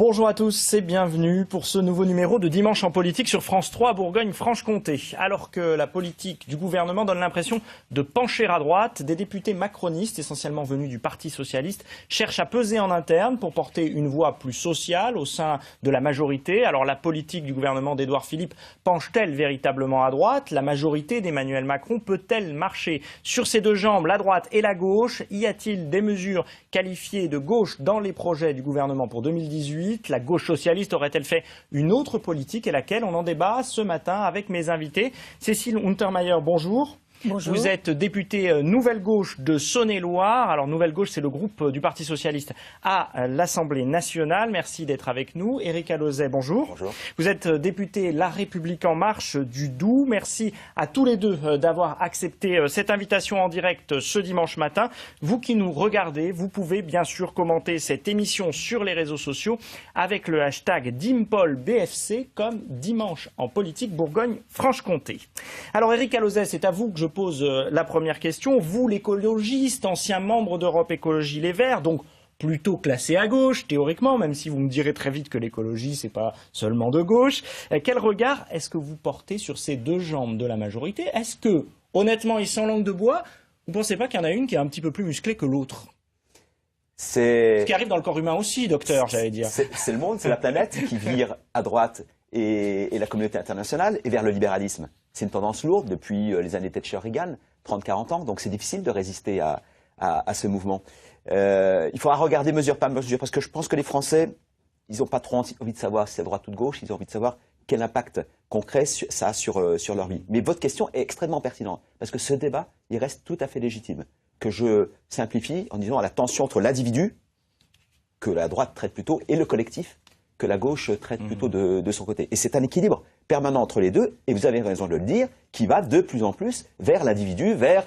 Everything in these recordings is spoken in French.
Bonjour à tous et bienvenue pour ce nouveau numéro de Dimanche en politique sur France 3 Bourgogne-Franche-Comté. Alors que la politique du gouvernement donne l'impression de pencher à droite, des députés macronistes, essentiellement venus du Parti socialiste, cherchent à peser en interne pour porter une voix plus sociale au sein de la majorité. Alors la politique du gouvernement d'Édouard Philippe penche-t-elle véritablement à droite? La majorité d'Emmanuel Macron peut-elle marcher sur ses deux jambes, la droite et la gauche? Y a-t-il des mesures qualifiées de gauche dans les projets du gouvernement pour 2018? La gauche socialiste aurait-elle fait une autre politique et laquelle? On en débat ce matin avec mes invités. Cécile Untermaier, bonjour. Bonjour. Vous êtes députée Nouvelle Gauche de Saône-et-Loire. Alors Nouvelle Gauche, c'est le groupe du Parti Socialiste à l'Assemblée nationale. Merci d'être avec nous. Éric Alauzet, bonjour. Bonjour. Vous êtes député La République En Marche du Doubs. Merci à tous les deux d'avoir accepté cette invitation en direct ce dimanche matin. Vous qui nous regardez, vous pouvez bien sûr commenter cette émission sur les réseaux sociaux avec le hashtag DimpolBFC comme Dimanche en politique Bourgogne-Franche-Comté. Alors Éric Alauzet, c'est à vous que je pose la première question. Vous, l'écologiste, ancien membre d'Europe Écologie Les Verts, donc plutôt classé à gauche, théoriquement, même si vous me direz très vite que l'écologie, c'est pas seulement de gauche. Quel regard est-ce que vous portez sur ces deux jambes de la majorité? Est-ce que, honnêtement et sans langue de bois, vous ne pensez pas qu'il y en a une qui est un petit peu plus musclée que l'autre? Ce qui arrive dans le corps humain aussi, docteur, j'allais dire. C'est le monde, c'est la planète qui vire à droite et la communauté internationale et vers le libéralisme. C'est une tendance lourde depuis les années Thatcher-Reagan, 30-40 ans, donc c'est difficile de résister à ce mouvement. Il faudra regarder mesure par mesure, parce que je pense que les Français, ils n'ont pas trop envie de savoir si c'est droite ou de gauche, ils ont envie de savoir quel impact concret ça a sur leur vie. Mais votre question est extrêmement pertinente, parce que ce débat, il reste tout à fait légitime. Que je simplifie en disant à la tension entre l'individu, que la droite traite plutôt, et le collectif, que la gauche traite plutôt de son côté. Et c'est un équilibre permanent entre les deux, et vous avez raison de le dire, qui va de plus en plus vers l'individu, vers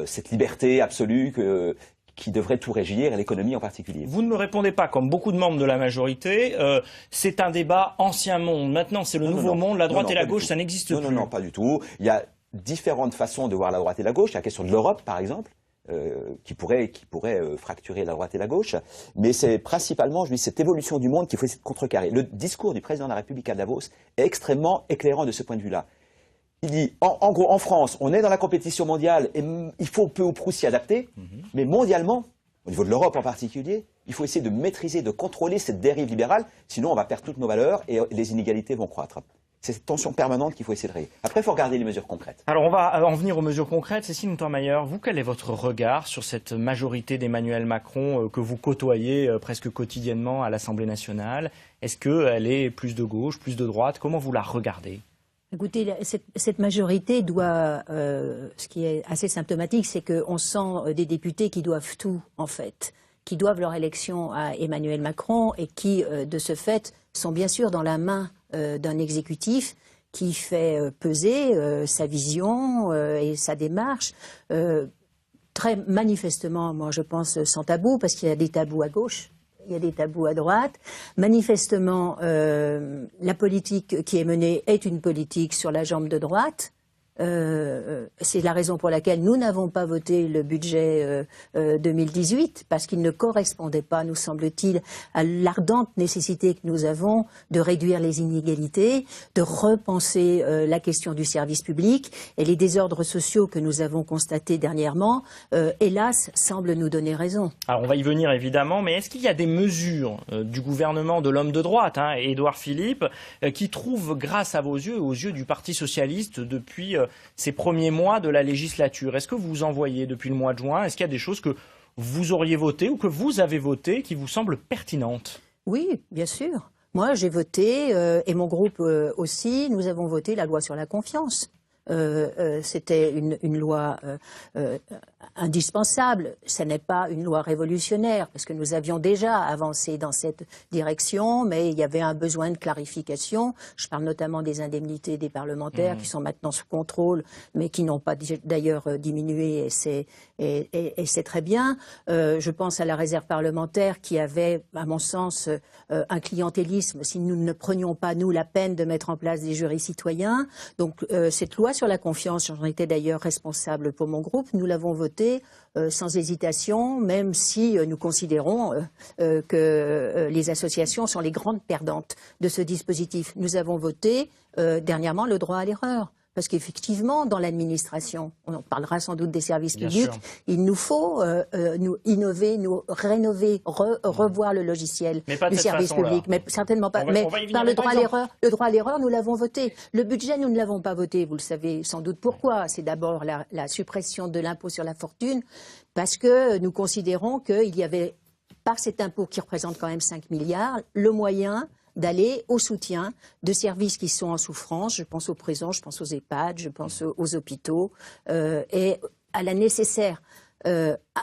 cette liberté absolue qui devrait tout régir, et l'économie en particulier. Vous ne me répondez pas comme beaucoup de membres de la majorité. C'est un débat ancien monde. Maintenant, c'est le nouveau monde. La droite et la gauche, ça n'existe plus. Non, pas du tout. Il y a différentes façons de voir la droite et la gauche. Il y a la question de l'Europe, par exemple. Qui pourrait fracturer la droite et la gauche, mais c'est principalement, je dis, cette évolution du monde qu'il faut essayer de contrecarrer. Le discours du président de la République à Davos est extrêmement éclairant de ce point de vue-là. Il dit, en gros, en France, on est dans la compétition mondiale et il faut peu ou prou s'y adapter, mais mondialement, au niveau de l'Europe en particulier, il faut essayer de maîtriser, de contrôler cette dérive libérale, sinon on va perdre toutes nos valeurs et les inégalités vont croître. C'est cette tension permanente qu'il faut essayer de régler. Après, il faut regarder les mesures concrètes. Alors, on va en venir aux mesures concrètes. Cécile Untermaier, vous, quel est votre regard sur cette majorité d'Emmanuel Macron que vous côtoyez presque quotidiennement à l'Assemblée nationale? Est-ce qu'elle est plus de gauche, plus de droite? Comment vous la regardez? Écoutez, cette majorité doit, ce qui est assez symptomatique, c'est qu'on sent des députés qui doivent tout, en fait, qui doivent leur élection à Emmanuel Macron et qui, de ce fait, sont bien sûr dans la main d'un exécutif qui fait peser sa vision et sa démarche, très manifestement, moi je pense, sans tabou, parce qu'il y a des tabous à gauche, il y a des tabous à droite. Manifestement, la politique qui est menée est une politique sur la jambe de droite. C'est la raison pour laquelle nous n'avons pas voté le budget 2018, parce qu'il ne correspondait pas, nous semble-t-il, à l'ardente nécessité que nous avons de réduire les inégalités, de repenser la question du service public, et les désordres sociaux que nous avons constatés dernièrement, hélas, semblent nous donner raison. Alors on va y venir évidemment, mais est-ce qu'il y a des mesures du gouvernement de l'homme de droite, Édouard Philippe, qui trouvent, grâce à vos yeux et aux yeux du Parti socialiste, depuis ces premiers mois de la législature? Est-ce que vous en voyez depuis le mois de juin? Est-ce qu'il y a des choses que vous auriez votées ou que vous avez votées qui vous semblent pertinentes? Oui, bien sûr. Moi, j'ai voté, et mon groupe aussi, nous avons voté la loi sur la confiance. C'était une loi indispensable. Ce n'est pas une loi révolutionnaire, parce que nous avions déjà avancé dans cette direction, mais il y avait un besoin de clarification. Je parle notamment des indemnités des parlementaires qui sont maintenant sous contrôle, mais qui n'ont pas d'ailleurs diminué, et c'est très bien. Je pense à la réserve parlementaire qui avait, à mon sens, un clientélisme si nous ne prenions pas, nous, la peine de mettre en place des jurys citoyens. Donc cette loi loi sur la confiance, j'en étais d'ailleurs responsable pour mon groupe, nous l'avons votée sans hésitation, même si nous considérons que les associations sont les grandes perdantes de ce dispositif. Nous avons voté dernièrement le droit à l'erreur. Parce qu'effectivement, dans l'administration, on en parlera sans doute des services publics, il nous faut nous innover, nous rénover, revoir le logiciel du service public. Mais certainement pas. Mais par le droit à l'erreur, nous l'avons voté. Le budget, nous ne l'avons pas voté. Vous le savez sans doute pourquoi. C'est d'abord la suppression de l'impôt sur la fortune, parce que nous considérons qu'il y avait, par cet impôt qui représente quand même 5 milliards, le moyen d'aller au soutien de services qui sont en souffrance. Je pense aux prisons, je pense aux EHPAD, je pense aux hôpitaux et à la nécessaire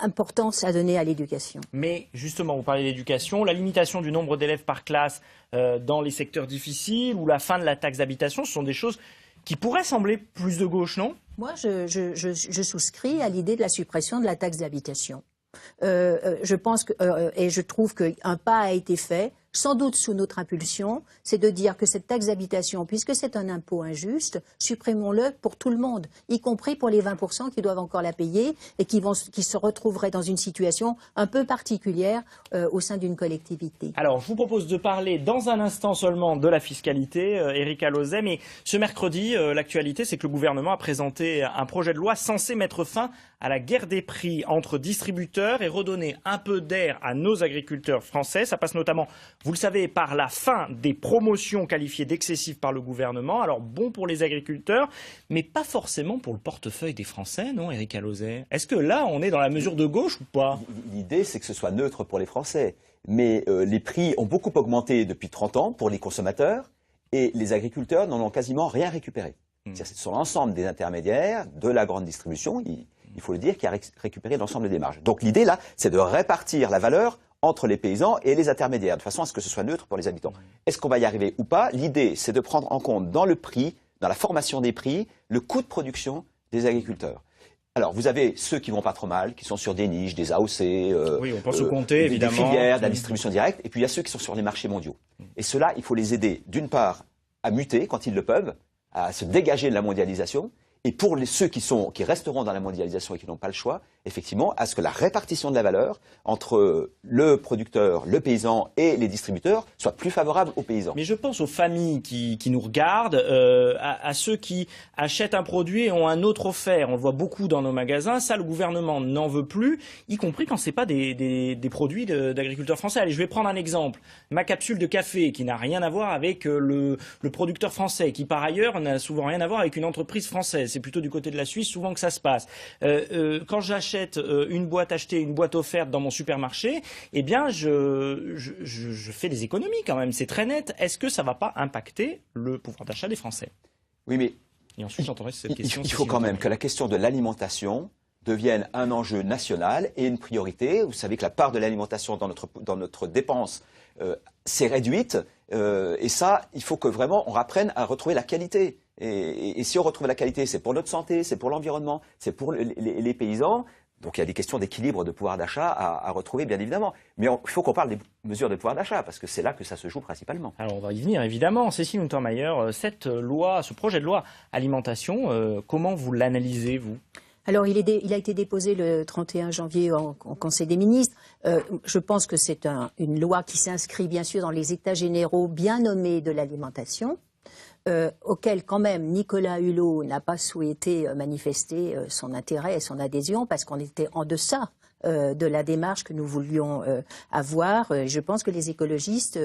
importance à donner à l'éducation. Mais justement, vous parlez d'éducation, la limitation du nombre d'élèves par classe dans les secteurs difficiles ou la fin de la taxe d'habitation, ce sont des choses qui pourraient sembler plus de gauche, non? Moi, je souscris à l'idée de la suppression de la taxe d'habitation. Je pense que, et je trouve qu'un pas a été fait, sans doute sous notre impulsion, c'est de dire que cette taxe d'habitation, puisque c'est un impôt injuste, supprimons-le pour tout le monde, y compris pour les 20% qui doivent encore la payer et qui se retrouveraient dans une situation un peu particulière au sein d'une collectivité. Alors, je vous propose de parler dans un instant seulement de la fiscalité, Erika Lozet, mais ce mercredi, l'actualité, c'est que le gouvernement a présenté un projet de loi censé mettre fin à la guerre des prix entre distributeurs et redonner un peu d'air à nos agriculteurs français. Ça passe notamment, vous le savez, par la fin des promotions qualifiées d'excessives par le gouvernement. Alors bon pour les agriculteurs, mais pas forcément pour le portefeuille des Français, non, Erika Lozet? Est-ce que là, on est dans la mesure de gauche ou pas? L'idée, c'est que ce soit neutre pour les Français. Mais les prix ont beaucoup augmenté depuis 30 ans pour les consommateurs et les agriculteurs n'en ont quasiment rien récupéré. C'est sur l'ensemble des intermédiaires, de la grande distribution, il faut le dire, qui a récupéré l'ensemble des marges. Donc l'idée, là, c'est de répartir la valeur entre les paysans et les intermédiaires, de façon à ce que ce soit neutre pour les habitants. Est-ce qu'on va y arriver ou pas? L'idée, c'est de prendre en compte dans le prix, dans la formation des prix, le coût de production des agriculteurs. Alors, vous avez ceux qui vont pas trop mal, qui sont sur des niches, des AOC, oui, on pense au comté, évidemment, des filières, de la distribution directe, et puis il y a ceux qui sont sur les marchés mondiaux. Et ceux-là, il faut les aider, d'une part, à muter quand ils le peuvent, à se dégager de la mondialisation, et pour ceux qui resteront dans la mondialisation et qui n'ont pas le choix, effectivement, à ce que la répartition de la valeur entre le producteur, le paysan et les distributeurs soit plus favorable aux paysans. Mais je pense aux familles qui nous regardent, à ceux qui achètent un produit et ont un autre offert. On le voit beaucoup dans nos magasins. Ça, le gouvernement n'en veut plus, y compris quand ce n'est pas des produits d'agriculteurs français. Allez, je vais prendre un exemple. Ma capsule de café, qui n'a rien à voir avec le producteur français, qui par ailleurs n'a souvent rien à voir avec une entreprise française. C'est plutôt du côté de la Suisse, souvent que ça se passe. Quand j'achète une boîte achetée, une boîte offerte dans mon supermarché, eh bien, je fais des économies quand même. C'est très net. Est-ce que ça ne va pas impacter le pouvoir d'achat des Français? Oui, mais et ensuite, j'entendrai cette question. Il faut quand même que la question de l'alimentation devienne un enjeu national et une priorité. Vous savez que la part de l'alimentation dans notre dépense s'est réduite. Et ça, il faut que vraiment on apprenne à retrouver la qualité. Et si on retrouve la qualité, c'est pour notre santé, c'est pour l'environnement, c'est pour les paysans. Donc il y a des questions d'équilibre de pouvoir d'achat à retrouver, bien évidemment. Mais il faut qu'on parle des mesures de pouvoir d'achat, parce que c'est là que ça se joue principalement. Alors on va y venir, évidemment. Cécile Untermaier, cette loi, ce projet de loi alimentation, comment vous l'analysez, vous? Alors, il a été déposé le 31 janvier en Conseil des ministres. Je pense que c'est une loi qui s'inscrit bien sûr dans les états généraux bien nommés de l'alimentation, auquel quand même Nicolas Hulot n'a pas souhaité manifester son intérêt et son adhésion parce qu'on était en deçà de la démarche que nous voulions avoir. Je pense que les écologistes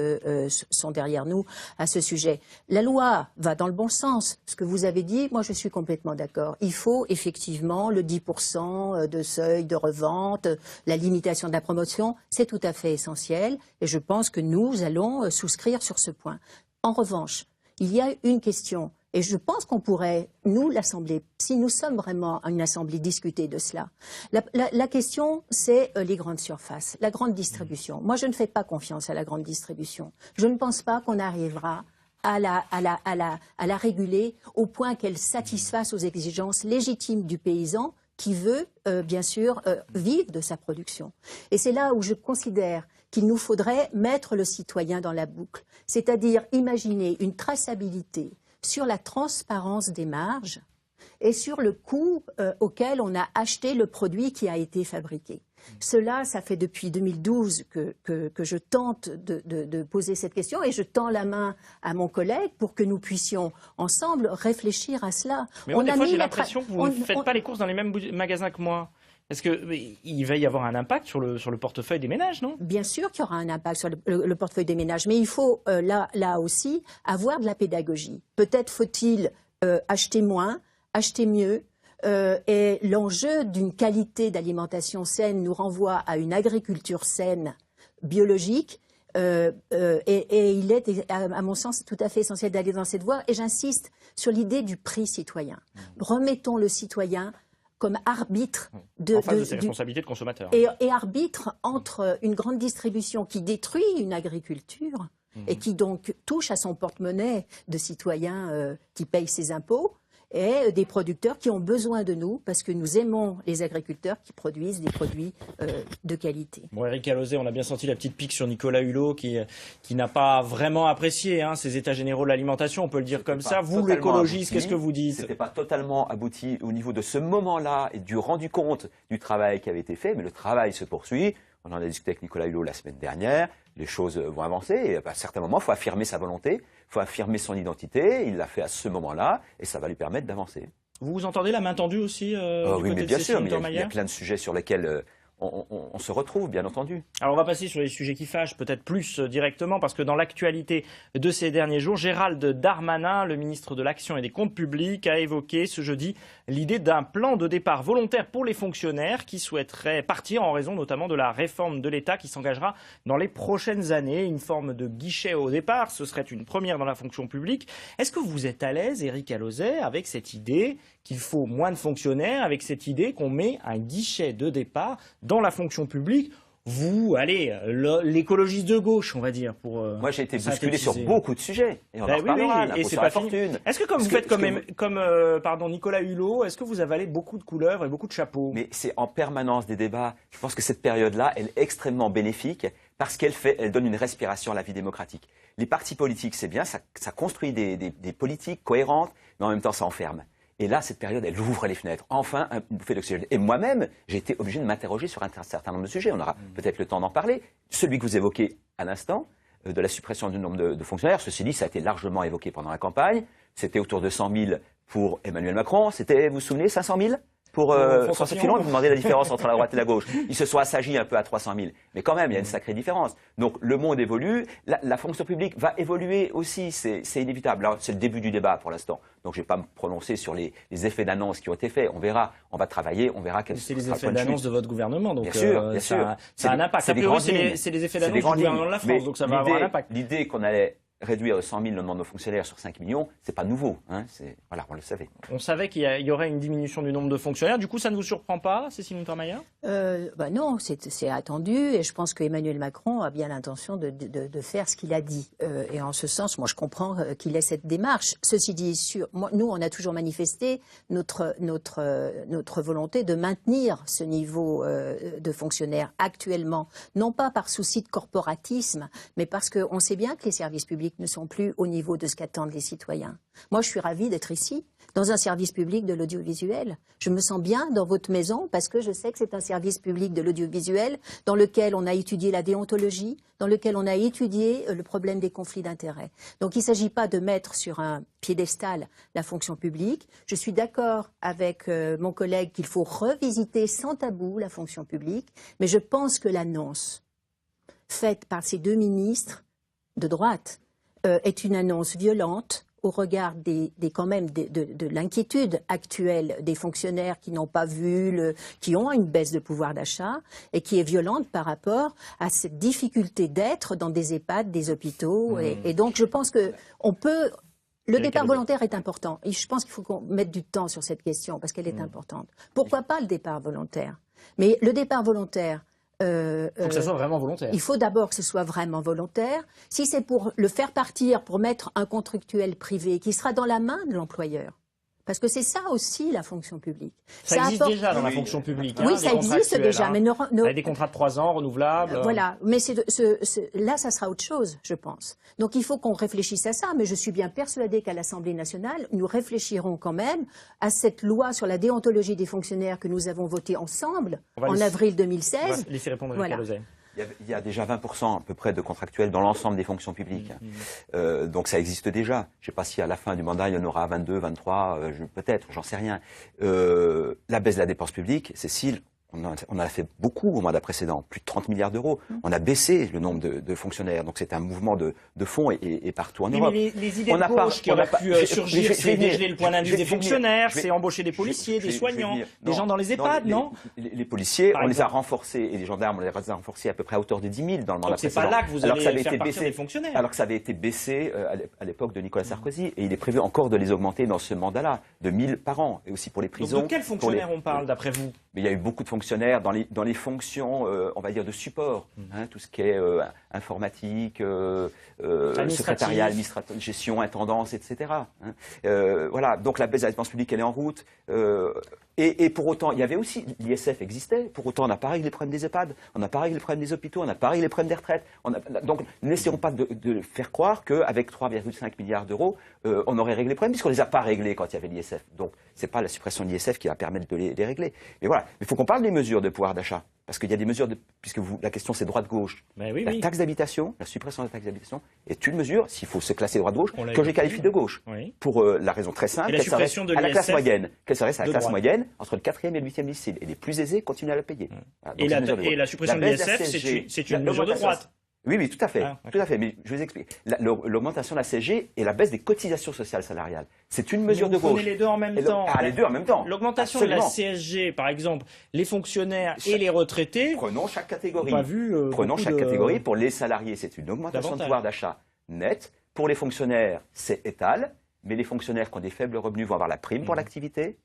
sont derrière nous à ce sujet. La loi va dans le bon sens. Ce que vous avez dit, moi je suis complètement d'accord. Il faut effectivement le 10% de seuil de revente, la limitation de la promotion, c'est tout à fait essentiel et je pense que nous allons souscrire sur ce point. En revanche, il y a une question. Et je pense qu'on pourrait, nous, l'Assemblée, si nous sommes vraiment une Assemblée, discuter de cela. La question, c'est les grandes surfaces, la grande distribution. Moi, je ne fais pas confiance à la grande distribution. Je ne pense pas qu'on arrivera à la réguler au point qu'elle satisfasse aux exigences légitimes du paysan qui veut, bien sûr, vivre de sa production. Et c'est là où je considère qu'il nous faudrait mettre le citoyen dans la boucle, c'est-à-dire imaginer une traçabilité sur la transparence des marges et sur le coût auquel on a acheté le produit qui a été fabriqué. Cela, ça fait depuis 2012 que je tente de poser cette question et je tends la main à mon collègue pour que nous puissions ensemble réfléchir à cela. Mais des fois, j'ai l'impression que vous ne faites pas les courses dans les mêmes magasins que moi. Est-ce qu'il va y avoir un impact sur le portefeuille des ménages, non? Bien sûr qu'il y aura un impact sur le portefeuille des ménages, mais il faut là aussi avoir de la pédagogie. Peut-être faut-il acheter moins, acheter mieux. Et l'enjeu d'une qualité d'alimentation saine nous renvoie à une agriculture saine, biologique, et il est, à mon sens, tout à fait essentiel d'aller dans cette voie. Et j'insiste sur l'idée du prix citoyen. Remettons le citoyen comme arbitre en face de ses responsabilités de consommateur. Et arbitre entre une grande distribution qui détruit une agriculture et qui donc touche à son porte-monnaie de citoyens qui payent ses impôts, et des producteurs qui ont besoin de nous parce que nous aimons les agriculteurs qui produisent des produits de qualité. Bon, Éric Alauzet, on a bien senti la petite pique sur Nicolas Hulot qui n'a pas vraiment apprécié ces états généraux de l'alimentation, on peut le dire comme ça. Vous, l'écologiste, qu'est-ce que vous dites? C'était pas totalement abouti au niveau de ce moment-là et du rendu compte du travail qui avait été fait, mais le travail se poursuit. On en a discuté avec Nicolas Hulot la semaine dernière. Les choses vont avancer et à certains moments, il faut affirmer sa volonté, il faut affirmer son identité. Il l'a fait à ce moment-là et ça va lui permettre d'avancer. Vous entendez la main tendue aussi du oui, côté mais de bien Cécile sûr, mais il y Untermaier a plein de sujets sur lesquels on se retrouve, bien entendu. Alors on va passer sur les sujets qui fâchent, peut-être plus directement, parce que dans l'actualité de ces derniers jours, Gérald Darmanin, le ministre de l'Action et des Comptes Publics, a évoqué ce jeudi l'idée d'un plan de départ volontaire pour les fonctionnaires qui souhaiteraient partir en raison notamment de la réforme de l'État qui s'engagera dans les prochaines années. Une forme de guichet au départ, ce serait une première dans la fonction publique. Est-ce que vous êtes à l'aise, Éric Alauzet, avec cette idée qu'il faut moins de fonctionnaires, avec cette idée qu'on met un guichet de départ dans la fonction publique? Vous, allez, l'écologiste de gauche, on va dire, pour moi, j'ai été bousculé sur beaucoup de sujets. Et on en reparlera, et c'est pas fortune. Est-ce que comme vous faites comme Nicolas Hulot, est-ce que vous avalez beaucoup de couleuvres et beaucoup de chapeaux? Mais c'est en permanence des débats. Je pense que cette période-là, elle est extrêmement bénéfique parce elle donne une respiration à la vie démocratique. Les partis politiques, c'est bien, ça construit des politiques cohérentes, mais en même temps, ça enferme. Et là, cette période, elle ouvre les fenêtres. Enfin, une bouffée d'oxygène. Et moi-même, j'ai été obligé de m'interroger sur un certain nombre de sujets. On aura peut-être le temps d'en parler. Celui que vous évoquez à l'instant, de la suppression du nombre de fonctionnaires, ceci dit, ça a été largement évoqué pendant la campagne. C'était autour de 100 000 pour Emmanuel Macron. C'était, vous vous souvenez, 500 000 pour François Fillon. Vous demandez la différence entre la droite et la gauche. Ils se sont assagis un peu à 300 000. Mais quand même, il y a une sacrée différence. Donc, le monde évolue. La fonction publique va évoluer aussi. C'est inévitable. Alors, c'est le début du débat pour l'instant. Donc, je ne vais pas me prononcer sur les effets d'annonce qui ont été faits. On verra. On va travailler. On verra quels sont les effets d'annonce de votre gouvernement. Donc, bien sûr. Ça a un impact. A priori, c'est les effets d'annonce du gouvernement de la France. Donc, ça va avoir un impact. L'idée qu'on allait réduire de 100 000 le nombre de fonctionnaires sur 5 millions, c'est pas nouveau. Voilà, on le savait. On savait qu'il y aurait une diminution du nombre de fonctionnaires. Du coup, ça ne vous surprend pas, Cécile Untermaier? Non, c'est attendu. Et je pense qu'Emmanuel Macron a bien l'intention de faire ce qu'il a dit. Et en ce sens, moi, je comprends qu'il ait cette démarche. Ceci dit, nous, on a toujours manifesté notre volonté de maintenir ce niveau de fonctionnaires actuellement. Non pas par souci de corporatisme, mais parce qu'on sait bien que les services publics ne sont plus au niveau de ce qu'attendent les citoyens. Moi, je suis ravie d'être ici, dans un service public de l'audiovisuel. Je me sens bien dans votre maison parce que je sais que c'est un service public de l'audiovisuel dans lequel on a étudié la déontologie, dans lequel on a étudié le problème des conflits d'intérêts. Donc, il ne s'agit pas de mettre sur un piédestal la fonction publique. Je suis d'accord avec mon collègue qu'il faut revisiter sans tabou la fonction publique, mais je pense que l'annonce faite par ces deux ministres de droite est une annonce violente au regard quand même de l'inquiétude actuelle des fonctionnaires qui n'ont pas vu, qui ont une baisse de pouvoir d'achat et qui est violente par rapport à cette difficulté d'être dans des EHPAD, des hôpitaux. Et donc je pense que on peut... Le départ volontaire est important. Et je pense qu'il faut qu'on mette du temps sur cette question parce qu'elle est importante. Pourquoi pas le départ volontaire? Mais le départ volontaire... Il faut que ça soit vraiment volontaire. Il faut d'abord que ce soit vraiment volontaire. Si c'est pour le faire partir, pour mettre un contractuel privé qui sera dans la main de l'employeur, Parce que c'est ça aussi la fonction publique. Ça existe apporte... déjà dans la fonction publique. Oui, hein, ça des contrats existe actuels, déjà, hein. mais Avec des contrats de 3 ans renouvelables. Voilà, mais là, ça sera autre chose, je pense. Donc il faut qu'on réfléchisse à ça, mais je suis bien persuadée qu'à l'Assemblée nationale, nous réfléchirons quand même à cette loi sur la déontologie des fonctionnaires que nous avons votée ensemble en avril 2016. On va laisser répondre Eric Alauzet. Il y a déjà 20% à peu près de contractuels dans l'ensemble des fonctions publiques. Donc ça existe déjà. Je ne sais pas si à la fin du mandat, il y en aura 22, 23, peut-être, j'en sais rien. La baisse de la dépense publique, Cécile, on en a fait beaucoup au mandat précédent, plus de 30 milliards d'euros. On a baissé le nombre de fonctionnaires. Donc c'est un mouvement de fond et partout en Europe. Mais les idées de gauche qui auraient pu surgir, c'est dégeler le point d'indice des fonctionnaires, c'est embaucher des policiers, des soignants, des gens dans les EHPAD, non? Les policiers, on les a renforcés, et les gendarmes, on les a renforcés à peu près à hauteur de 10 000 dans le mandat précédent. C'est pas là que vous allez faire partir les fonctionnaires. Alors que ça avait été baissé à l'époque de Nicolas Sarkozy, et il est prévu encore de les augmenter dans ce mandat-là, de 1000 par an, et aussi pour les prisons. Donc de quels fonctionnaires on parle, d'après vous? Mais il y a eu beaucoup de fonctionnaires dans les fonctions, on va dire, de support, hein, tout ce qui est informatique, secrétariat, gestion, intendance, etc. Hein. Voilà, donc la baisse de la dépense publique, elle est en route. Et pour autant, il y avait aussi, l'ISF existait, pour autant on n'a pas réglé les problèmes des EHPAD, on n'a pas réglé les problèmes des hôpitaux, on n'a pas réglé les problèmes des retraites. Donc n'essayons pas de faire croire qu'avec 3,5 milliards d'euros, on aurait réglé les problèmes, puisqu'on ne les a pas réglés quand il y avait l'ISF. Donc c'est pas la suppression de l'ISF qui va permettre de les régler. Mais voilà, il faut qu'on parle des mesures de pouvoir d'achat. Parce qu'il y a des mesures, puisque la question c'est droite-gauche. La taxe d'habitation, la suppression de la taxe d'habitation est une mesure, s'il faut se classer droite-gauche, que je qualifie de gauche. Oui. Pour la raison très simple, qu'elle s'adresse à la classe moyenne. Qu'elle s'adresse à la classe moyenne entre le 4e et le 8e lycée. Et les plus aisés continuent à la payer. Voilà, et la suppression de l'ISF, c'est une mesure de droite. Oui, oui, tout à fait. Tout à fait. Mais je vous explique. L'augmentation de la CSG et la baisse des cotisations sociales salariales, c'est une mesure de gauche. Prenez les deux en même temps. Les deux en même temps. L'augmentation de la CSG, par exemple, les fonctionnaires et les retraités. Prenons chaque catégorie. Prenons chaque catégorie. Pour les salariés, c'est une augmentation de pouvoir d'achat net. Pour les fonctionnaires, c'est étal. Mais les fonctionnaires qui ont des faibles revenus vont avoir la prime pour l'activité.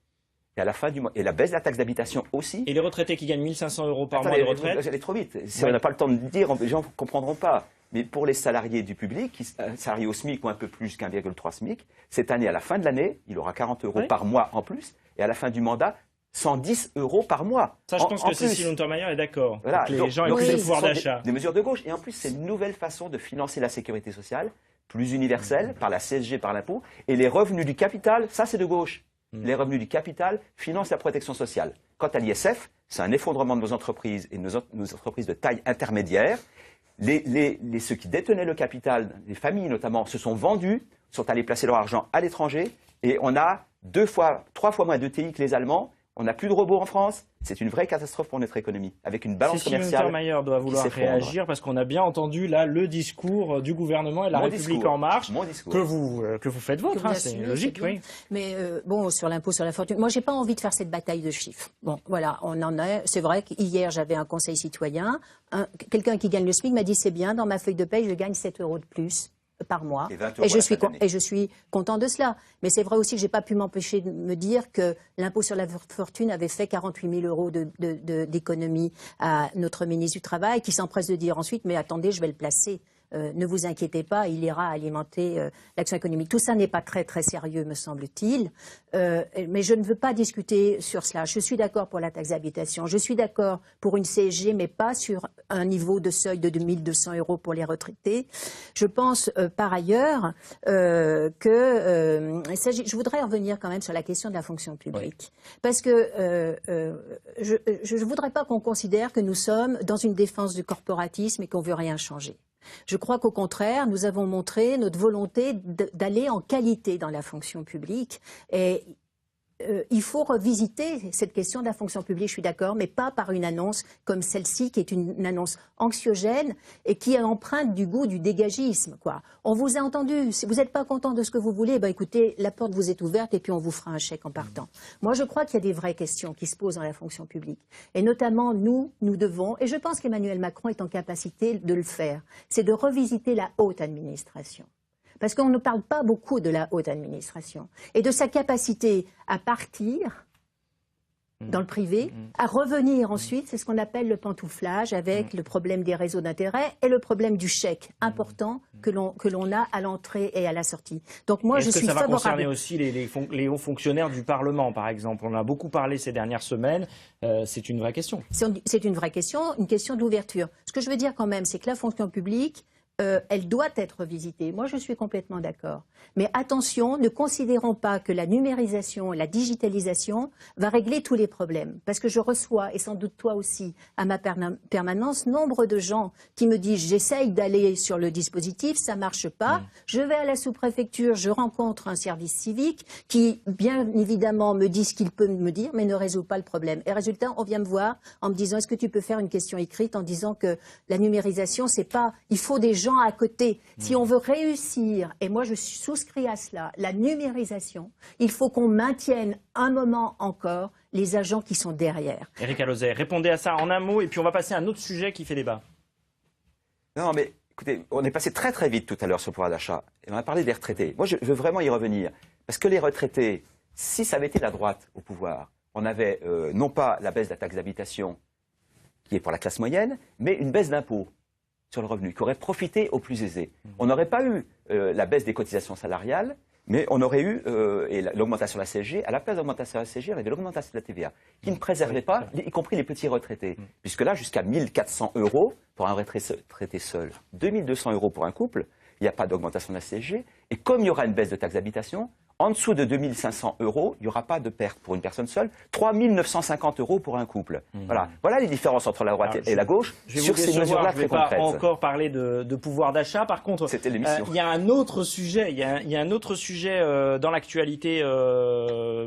Et à la fin du mois, et la baisse de la taxe d'habitation aussi. Et les retraités qui gagnent 1 500 € par mois de retraite. Vous allez trop vite. Si on n'a pas le temps de dire, les gens ne comprendront pas. Mais pour les salariés du public, salariés au SMIC ou un peu plus qu'1,3 SMIC, cette année, à la fin de l'année, il aura 40 € par mois en plus. Et à la fin du mandat, 110 € par mois. Ça, je pense que Cécile Untermaier est d'accord. Voilà. Les gens aient plus de pouvoir d'achat. Des mesures de gauche. Et en plus, c'est une nouvelle façon de financer la sécurité sociale, plus universelle, par la CSG, par l'impôt. Et les revenus du capital, ça, c'est de gauche. Les revenus du capital financent la protection sociale. Quant à l'ISF, c'est un effondrement de nos entreprises et nos entreprises de taille intermédiaire. Ceux qui détenaient le capital, les familles notamment, se sont vendus, sont allés placer leur argent à l'étranger. Et on a 3 fois moins de TI que les Allemands. On n'a plus de robots en France. C'est une vraie catastrophe pour notre économie, avec une balance commerciale. Cécile Untermaier doit vouloir réagir parce qu'on a bien entendu là le discours du gouvernement et de la République en marche que vous faites vôtre. Hein, c'est logique, oui. Mais bon, sur l'impôt sur la fortune, moi j'ai pas envie de faire cette bataille de chiffres. Bon, voilà, on en est. C'est vrai qu'hier j'avais un conseil citoyen. Quelqu'un qui gagne le SMIC m'a dit c'est bien, dans ma feuille de paye je gagne 7 € de plus par mois. Et je suis content de cela. Mais c'est vrai aussi que j'ai pas pu m'empêcher de me dire que l'impôt sur la fortune avait fait 48 000 € d'économie à notre ministre du Travail, qui s'empresse de dire ensuite, mais attendez, je vais le placer. Ne vous inquiétez pas, il ira alimenter l'action économique. Tout ça n'est pas très très sérieux, me semble-t-il. Mais je ne veux pas discuter sur cela. Je suis d'accord pour la taxe d'habitation. Je suis d'accord pour une CSG, mais pas sur un niveau de seuil de 2 200 € pour les retraités. Je pense par ailleurs je voudrais revenir quand même sur la question de la fonction publique. Oui. Parce que je ne voudrais pas qu'on considère que nous sommes dans une défense du corporatisme et qu'on ne veut rien changer. Je crois qu'au contraire, nous avons montré notre volonté d'aller en qualité dans la fonction publique. Et il faut revisiter cette question de la fonction publique, je suis d'accord, mais pas par une annonce comme celle-ci, qui est une annonce anxiogène et qui est empreinte du goût du dégagisme, quoi. On vous a entendu, si vous n'êtes pas content de ce que vous voulez, ben écoutez, la porte vous est ouverte et puis on vous fera un chèque en partant. Moi, je crois qu'il y a des vraies questions qui se posent dans la fonction publique. Et notamment, nous devons, et je pense qu'Emmanuel Macron est en capacité de le faire, c'est de revisiter la haute administration. Parce qu'on ne parle pas beaucoup de la haute administration et de sa capacité à partir dans le privé, à revenir ensuite, c'est ce qu'on appelle le pantouflage, avec le problème des réseaux d'intérêt et le problème du chèque important que l'on a à l'entrée et à la sortie. Donc moi, je suis favorable. Est-ce que ça va concerner aussi les hauts fonctionnaires du Parlement, par exemple? On en a beaucoup parlé ces dernières semaines. C'est une vraie question. C'est une vraie question, une question d'ouverture. Ce que je veux dire quand même, c'est que la fonction publique, elle doit être visitée. Moi, je suis complètement d'accord. Mais attention, ne considérons pas que la numérisation et la digitalisation va régler tous les problèmes. Parce que je reçois, et sans doute toi aussi, à ma permanence, nombre de gens qui me disent « j'essaye d'aller sur le dispositif, ça marche pas, je vais à la sous-préfecture, je rencontre un service civique qui, bien évidemment, me dit ce qu'il peut me dire, mais ne résout pas le problème. » Et résultat, on vient me voir en me disant « est-ce que tu peux faire une question écrite en disant que la numérisation, c'est pas... il faut des gens à côté. Si on veut réussir, et moi je souscris à cela, la numérisation, il faut qu'on maintienne un moment encore les agents qui sont derrière. Éric Alauzet, répondez à ça en un mot, et puis on va passer à un autre sujet qui fait débat. Non, mais écoutez, on est passé très très vite tout à l'heure sur le pouvoir d'achat, et on a parlé des retraités. Moi, je veux vraiment y revenir, parce que les retraités, si ça avait été la droite au pouvoir, on avait non pas la baisse de la taxe d'habitation, qui est pour la classe moyenne, mais une baisse d'impôts sur le revenu, qui aurait profité aux plus aisés. On n'aurait pas eu la baisse des cotisations salariales, mais on aurait eu l'augmentation de la CSG. À la place de l'augmentation de la CSG, on avait l'augmentation de la TVA, qui ne préservait pas, y compris les petits retraités. Puisque là, jusqu'à 1 400 € pour un retraité seul, 2 200 € pour un couple, il n'y a pas d'augmentation de la CSG. Et comme il y aura une baisse de taxe d'habitation, en dessous de 2 500 €, il n'y aura pas de perte pour une personne seule, 3 950 € pour un couple. Voilà les différences entre la droite et la gauche sur ces mesures-là très concrètes. Je ne vais pas encore parler de pouvoir d'achat. Par contre, il y a un autre sujet, il y a un autre sujet dans l'actualité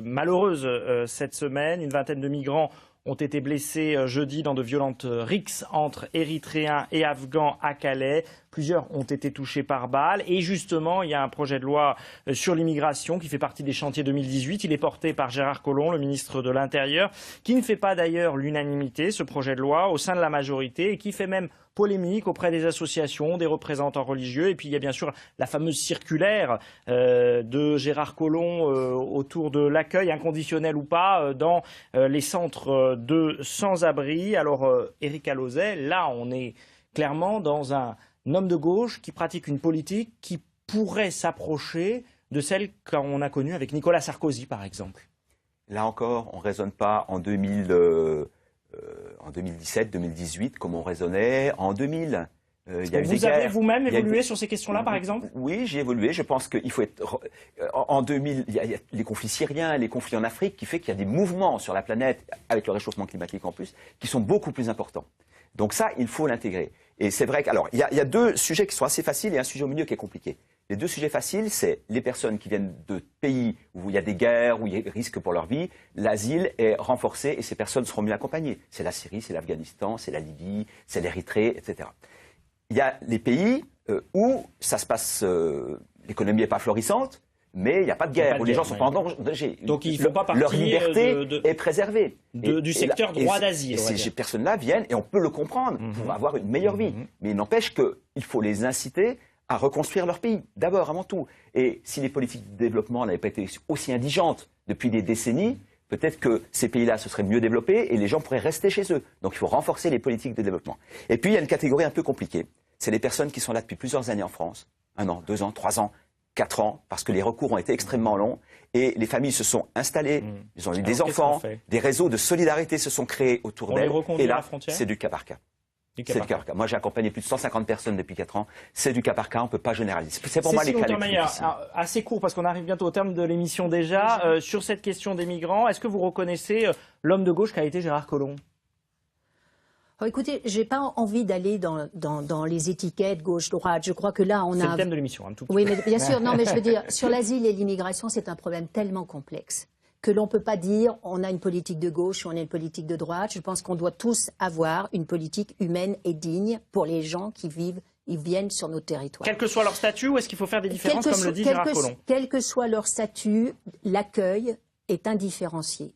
malheureuse cette semaine. Une vingtaine de migrants ont été blessés jeudi dans de violentes rixes entre Érythréens et Afghans à Calais. Plusieurs ont été touchés par balles. Et justement, il y a un projet de loi sur l'immigration qui fait partie des chantiers 2018. Il est porté par Gérard Collomb, le ministre de l'Intérieur, qui ne fait pas d'ailleurs l'unanimité, ce projet de loi, au sein de la majorité, et qui fait même polémique auprès des associations, des représentants religieux. Et puis il y a bien sûr la fameuse circulaire de Gérard Collomb autour de l'accueil, inconditionnel ou pas, dans les centres de sans-abri. Alors Éric Alauzet, là on est clairement dans un homme de gauche qui pratique une politique qui pourrait s'approcher de celle qu'on a connue avec Nicolas Sarkozy, par exemple. Là encore, on ne raisonne pas en 2017, 2018, comme on raisonnait en 2000. Vous avez vous-même évolué sur ces questions-là, par exemple? Oui, j'ai évolué. Je pense qu'il faut être... En 2000, il y a les conflits syriens, les conflits en Afrique, qui fait qu'il y a des mouvements sur la planète, avec le réchauffement climatique en plus, qui sont beaucoup plus importants. Donc ça, il faut l'intégrer. Et c'est vrai qu'alors, il y a deux sujets qui sont assez faciles et un sujet au milieu qui est compliqué. Les deux sujets faciles, c'est les personnes qui viennent de pays où il y a des guerres, où il y a des risques pour leur vie. L'asile est renforcé et ces personnes seront mieux accompagnées. C'est la Syrie, c'est l'Afghanistan, c'est la Libye, c'est l'Érythrée, etc. Il y a les pays où ça se passe, l'économie n'est pas florissante, mais il n'y a pas de guerre, où les gens sont pas en danger. Donc ils ne font pas partie leur liberté est préservée. Du secteur droit d'asile. Et ces personnes-là viennent, et on peut le comprendre, pour avoir une meilleure vie. Mais il n'empêche qu'il faut les inciter à reconstruire leur pays, d'abord, avant tout. Et si les politiques de développement n'avaient pas été aussi indigentes depuis des décennies, peut-être que ces pays-là se seraient mieux développés et les gens pourraient rester chez eux. Donc il faut renforcer les politiques de développement. Et puis il y a une catégorie un peu compliquée. C'est les personnes qui sont là depuis plusieurs années en France. 1 an, 2 ans, 3 ans, 4 ans, parce que les recours ont été extrêmement longs. Et les familles se sont installées, ils ont eu des enfants, des réseaux de solidarité se sont créés autour d'elles. Et là, c'est du cas par cas. C'est du cas par cas. Moi, j'ai accompagné plus de 150 personnes depuis 4 ans. C'est du cas par cas, on ne peut pas généraliser. C'est pour moi les cas les plus difficiles. Assez court, parce qu'on arrive bientôt au terme de l'émission déjà. Sur cette question des migrants, est-ce que vous reconnaissez l'homme de gauche qu'a été Gérard Collomb? Oh, écoutez, je n'ai pas envie d'aller dans les étiquettes gauche-droite. Je crois que là, on a... C'est le thème de l'émission, un tout petit Oui, peu. mais bien sûr. Non, mais je veux dire, sur l'asile et l'immigration, c'est un problème tellement complexe que l'on ne peut pas dire on a une politique de gauche ou on a une politique de droite. Je pense qu'on doit tous avoir une politique humaine et digne pour les gens qui vivent, ils viennent sur nos territoires. Quel que soit leur statut, ou est-ce qu'il faut faire des différences, comme le dit Gérard Collomb? Quel que soit leur statut, l'accueil est indifférencié.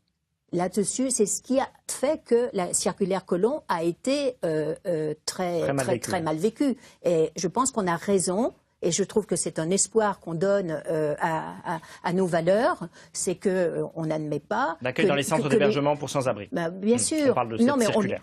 Là-dessus, c'est ce qui a fait que la circulaire Collomb a été très mal vécue. Et je pense qu'on a raison et je trouve que c'est un espoir qu'on donne à nos valeurs, c'est qu'on n'admet pas... L'accueil dans les centres d'hébergement pour sans-abri. Bien sûr. On parle de cette circulaire.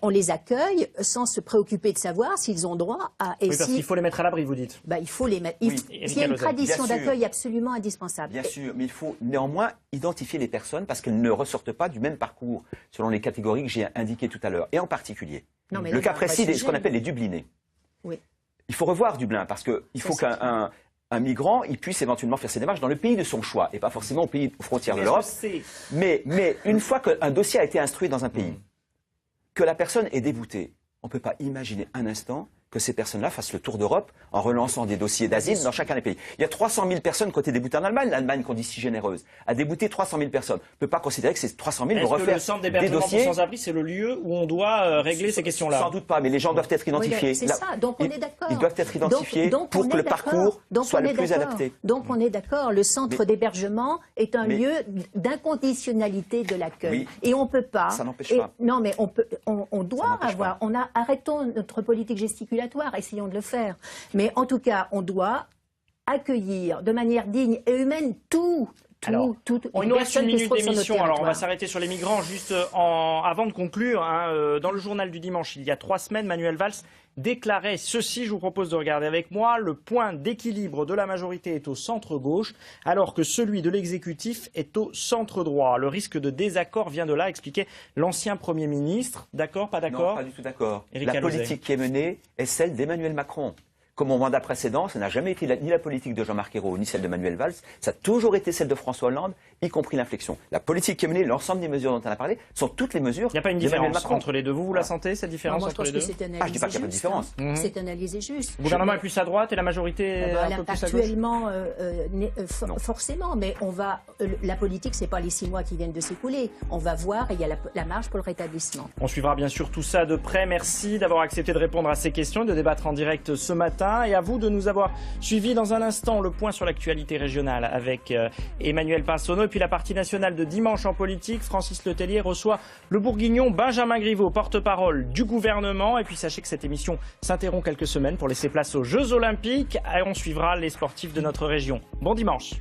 On les accueille sans se préoccuper de savoir s'ils ont droit à... Oui, parce qu'il faut les mettre à l'abri, vous dites. Il faut les mettre... Il y a une tradition d'accueil absolument indispensable. Bien sûr, mais il faut néanmoins identifier les personnes parce qu'elles ne ressortent pas du même parcours selon les catégories que j'ai indiquées tout à l'heure. Et en particulier, le cas précis, ce qu'on appelle les Dublinés. Oui. Il faut revoir Dublin parce qu'il faut qu'un migrant il puisse éventuellement faire ses démarches dans le pays de son choix et pas forcément au pays aux frontières de l'Europe. Mais une fois qu'un dossier a été instruit dans un pays, que la personne est déboutée, on ne peut pas imaginer un instant que ces personnes-là fassent le tour d'Europe en relançant des dossiers d'asile dans chacun des pays. Il y a 300 000 personnes qui ont été déboutées en Allemagne. L'Allemagne, qu'on dit si généreuse, a débouté 300 000 personnes. On ne peut pas considérer que ces 300 000 vont refaire des dossiers. Est-ce que le centre d'hébergement pour sans-abri, c'est le lieu où on doit régler ces questions-là? Sans doute pas, mais les gens doivent être identifiés. C'est ça, donc on est d'accord. Ils doivent être identifiés pour que le parcours soit le plus adapté. Donc on est d'accord, le centre d'hébergement est un lieu d'inconditionnalité de l'accueil. Et on ne peut pas... Ça n'empêche pas. Non, mais on doit avoir... Arrêtons notre politique gesticulatoire, essayons de le faire. Mais en tout cas, on doit accueillir de manière digne et humaine tout. Il nous reste une minute d'émission, alors on va s'arrêter sur les migrants juste avant de conclure. Dans le journal du dimanche, il y a 3 semaines, Manuel Valls déclarait ceci, je vous propose de regarder avec moi: le point d'équilibre de la majorité est au centre-gauche, alors que celui de l'exécutif est au centre-droit. Le risque de désaccord vient de là, expliquait l'ancien Premier ministre. D'accord, pas d'accord? Non, pas du tout d'accord. La politique qui est menée est celle d'Emmanuel Macron. Comme au mandat précédent, ça n'a jamais été ni la politique de Jean-Marc Ayrault, ni celle de Manuel Valls. Ça a toujours été celle de François Hollande, y compris l'inflexion. La politique qui est menée, l'ensemble des mesures dont on a parlé, sont toutes les mesures. Il n'y a pas une différence entre les deux. Vous la sentez, cette différence entre les deux? Je ne dis pas qu'il n'y a pas de différence. C'est analysé juste. Le gouvernement est plus à droite et la majorité un peu plus à gauche? Actuellement, forcément, mais la politique, ce n'est pas les 6 mois qui viennent de s'écouler. On va voir, et il y a la marge pour le rétablissement. On suivra bien sûr tout ça de près. Merci d'avoir accepté de répondre à ces questions et de débattre en direct ce matin. Et à vous de nous avoir suivis. Dans un instant, le point sur l'actualité régionale avec Emmanuel Pinsonneau. Et puis la partie nationale de Dimanche en politique. Francis Letellier reçoit le bourguignon Benjamin Griveaux, porte-parole du gouvernement. Et puis sachez que cette émission s'interrompt quelques semaines pour laisser place aux Jeux Olympiques. Et on suivra les sportifs de notre région. Bon dimanche.